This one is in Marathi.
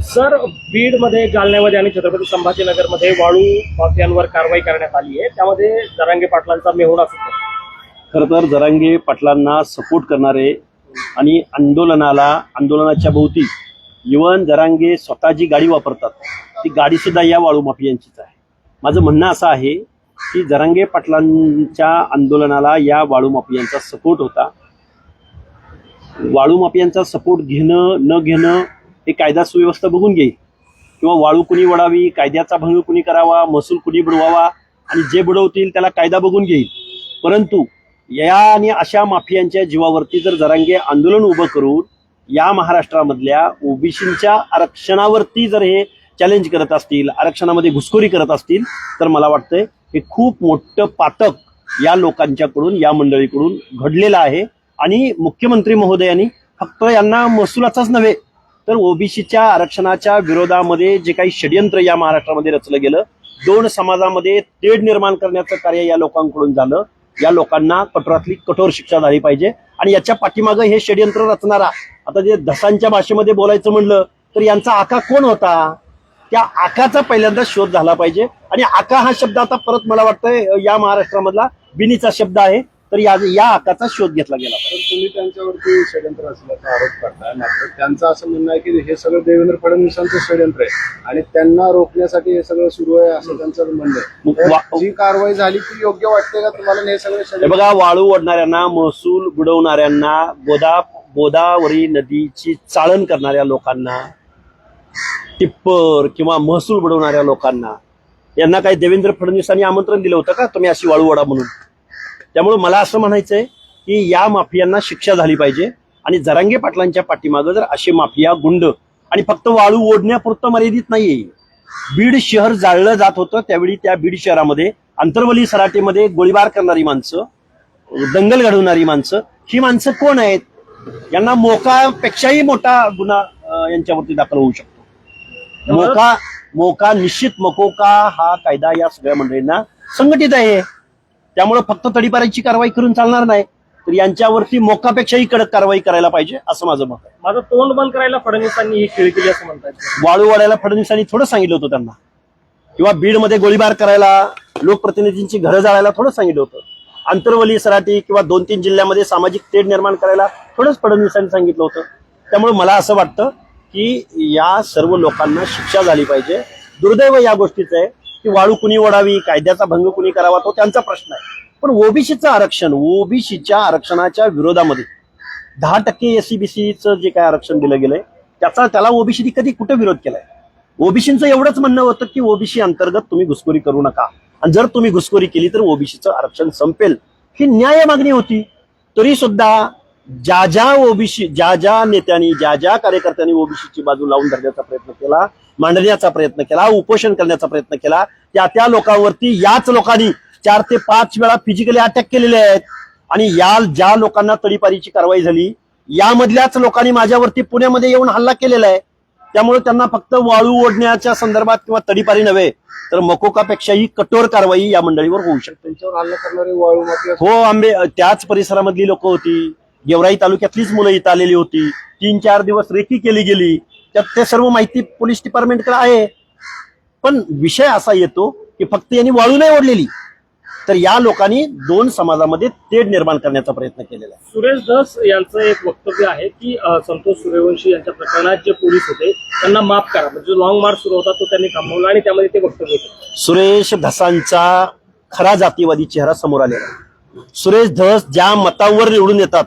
सर, बीडमध्ये, जालन्यामध्ये आणि छत्रपती संभाजीनगरमध्ये वाळू माफियांवर कारवाई करण्यात आली आहे. त्यामध्ये जरांगे पाटलांचा मेहुणा सुद्धा. खरं तर जरांगे पाटलांना सपोर्ट करणारे आणि आंदोलनाच्या भोवती इव्हन जरांगे स्वतः जी गाडी वापरतात ती गाडी सुद्धा या वाळू माफियांचीच आहे. माझं म्हणणं असं आहे की जरांगे पाटलांच्या आंदोलनाला या वाळू माफियांचा सपोर्ट होता. वाळू माफियांचा सपोर्ट घेणं न घेणं हे कायदा सुव्यवस्था बघून घेईल, किंवा वाळू कुणी वडावी, कायद्याचा भंग कुणी करावा, महसूल कुणी बुडवावा, आणि जे बुडवतील त्याला कायदा बघून घेईल. परंतु या आणि अशा माफियांच्या जीवावरती जर जरांगे आंदोलन उभं करून या महाराष्ट्रामधल्या ओबीसींच्या आरक्षणावरती जर हे चॅलेंज करत असतील, आरक्षणामध्ये घुसखोरी करत असतील, तर मला वाटतंय हे खूप मोठं पातक या लोकांच्याकडून, या मंडळीकडून घडलेलं आहे. आणि मुख्यमंत्री महोदयांनी फक्त यांना महसुलाचाच नव्हे तर ओबीसीच्या आरक्षणाच्या विरोधामध्ये जे काही षडयंत्र या महाराष्ट्रामध्ये रचलं गेलं, दोन समाजामध्ये तेढ निर्माण करण्याचं कार्य या लोकांकडून झालं. या लोकांना कठोरातली कठोर शिक्षा झाली पाहिजे. आणि याच्या पाठीमागं हे षडयंत्र रचणारा, आता जे धसांच्या भाषेमध्ये बोलायचं म्हणलं तर यांचा आका कोण होता, त्या आकाचा पहिल्यांदा शोध झाला पाहिजे. आणि आका हा शब्द आता परत मला वाटतंय या महाराष्ट्रामधला बिनीचा शब्द आहे, तर या आकाचा शोध घेतला गेला पाहिजे. तुम्ही त्यांच्यावरती षडयंत्र असल्याचा आरोप करताय, मात्र त्यांचं असं म्हणणं आहे की हे सगळं देवेंद्र फडणवीसांचं षडयंत्र आहे आणि त्यांना रोखण्यासाठी हे सगळं सुरू आहे असं त्यांचं म्हणणं आहे. जी कारवाई झाली ती योग्य वाटते का तुम्हाला? हे सगळं बघा, वाळू ओढणाऱ्यांना, महसूल बुडवणाऱ्यांना, गोदावरी नदीची चाळण करणाऱ्या लोकांना, टिप्पर किंवा महसूल बुडवणाऱ्या लोकांना, यांना काही देवेंद्र फडणवीसांनी आमंत्रण दिलं होतं का तुम्ही अशी वाळू ओढा म्हणून? त्यामुळे मला असं म्हणायचंय की या माफियांना शिक्षा झाली पाहिजे. आणि जरांगे पाटलांच्या पाठीमागं जर असे माफिया गुंड, आणि फक्त वाळू ओढण्यापुरतं मर्यादित नाहीये, बीड शहर जाळलं जात होतं त्यावेळी त्या बीड शहरामध्ये आंतरवली सराटीमध्ये गोळीबार करणारी माणसं, दंगल घडवणारी माणसं, ही माणसं कोण आहेत? यांना मोकापेक्षाही मोठा गुन्हा यांच्यावरती दाखल होऊ शकतो. मोका निश्चित मकोका हा कायदा या सगळ्या मंडळींना संघटित आहे. त्यामुळे फक्त तडीपारीची कारवाई करून चालणार नाही, तर यांच्यावरती मोकापेक्षाही कडक कारवाई करायला पाहिजे असं माझं मत आहे. माझं तोंड बंद करायला फडणवीसांनी ही खेळ केली असं म्हणतात. वाळू वाढायला फडणवीसांनी थोडं सांगितलं होतं त्यांना, किंवा बीडमध्ये गोळीबार करायला, लोकप्रतिनिधींची घरं जाळायला थोडं सांगितलं होतं. आंतरवली सराटी किंवा 2-3 जिल्ह्यामध्ये सामाजिक तेढ निर्माण करायला थोडंच फडणवीसांनी सांगितलं होतं. त्यामुळे मला असं वाटतं की या सर्व लोकांना शिक्षा झाली पाहिजे. दुर्दैव या गोष्टीचं आहे की वाळू कुणी ओढावी, कायद्याचा भंग कुणी करावा, तो त्यांचा प्रश्न आहे. पण ओबीसीचं आरक्षण, ओबीसीच्या आरक्षणाच्या विरोधामध्ये 10% एससीबीसीचं जे काय आरक्षण दिलं गेलंय त्याला ओबीसीने कधी कुठे विरोध केलाय? ओबीसीचं एवढंच म्हणणं होतं की ओबीसी अंतर्गत तुम्ही घुसखोरी करू नका, आणि जर तुम्ही घुसखोरी केली तर ओबीसीचं आरक्षण संपेल, ही न्याय मागणी होती. तरी सुद्धा ज्या ज्या नेत्यांनी, ज्या कार्यकर्त्यांनी ओबीसीची बाजू लावून धरण्याचा प्रयत्न केला, मांडण्याचा प्रयत्न केला, उपोषण करण्याचा प्रयत्न केला, त्या लोकांवरती याच लोकांनी 4 ते 5 वेळा फिजिकली अटॅक केलेले आहेत. आणि ज्या लोकांना तडीपारीची कारवाई झाली यामधल्याच लोकांनी माझ्यावरती पुण्यामध्ये येऊन हल्ला केलेला आहे. त्यामुळे त्यांना फक्त वाळू ओढण्याच्या संदर्भात किंवा तडीपारी नव्हे तर मकोकापेक्षाही कठोर कारवाई या मंडळीवर होऊ शकते. त्यांच्यावर हल्ला करणारे वाळू माफिया हो, त्याच परिसरामधली लोक होती. गेवराई तालुक्यातलीच मुलं इथं आलेली होती. 3-4 दिवस रेकी केली गेली. त्यात ते सर्व माहिती पोलीस डिपार्टमेंटकडे आहे. पण विषय असा येतो की फक्त यांनी वाळू नाही ओढलेली, तर या लोकांनी 2 समाजामध्ये तेढ निर्माण करण्याचा प्रयत्न केलेला आहे. सुरेश धस यांचं एक वक्तव्य आहे की संतोष सूर्यवंशी यांच्या प्रकरणात जे पोलीस होते त्यांना माफ करा, म्हणजे लॉंग मार्च सुरू होता तो त्यांनी थांबवला, आणि त्यामध्ये ते वक्तव्य होते. सुरेश धसांचा खरा जातीवादी चेहरा समोर आलेला आहे. सुरेश धस ज्या मतांवर निवडून येतात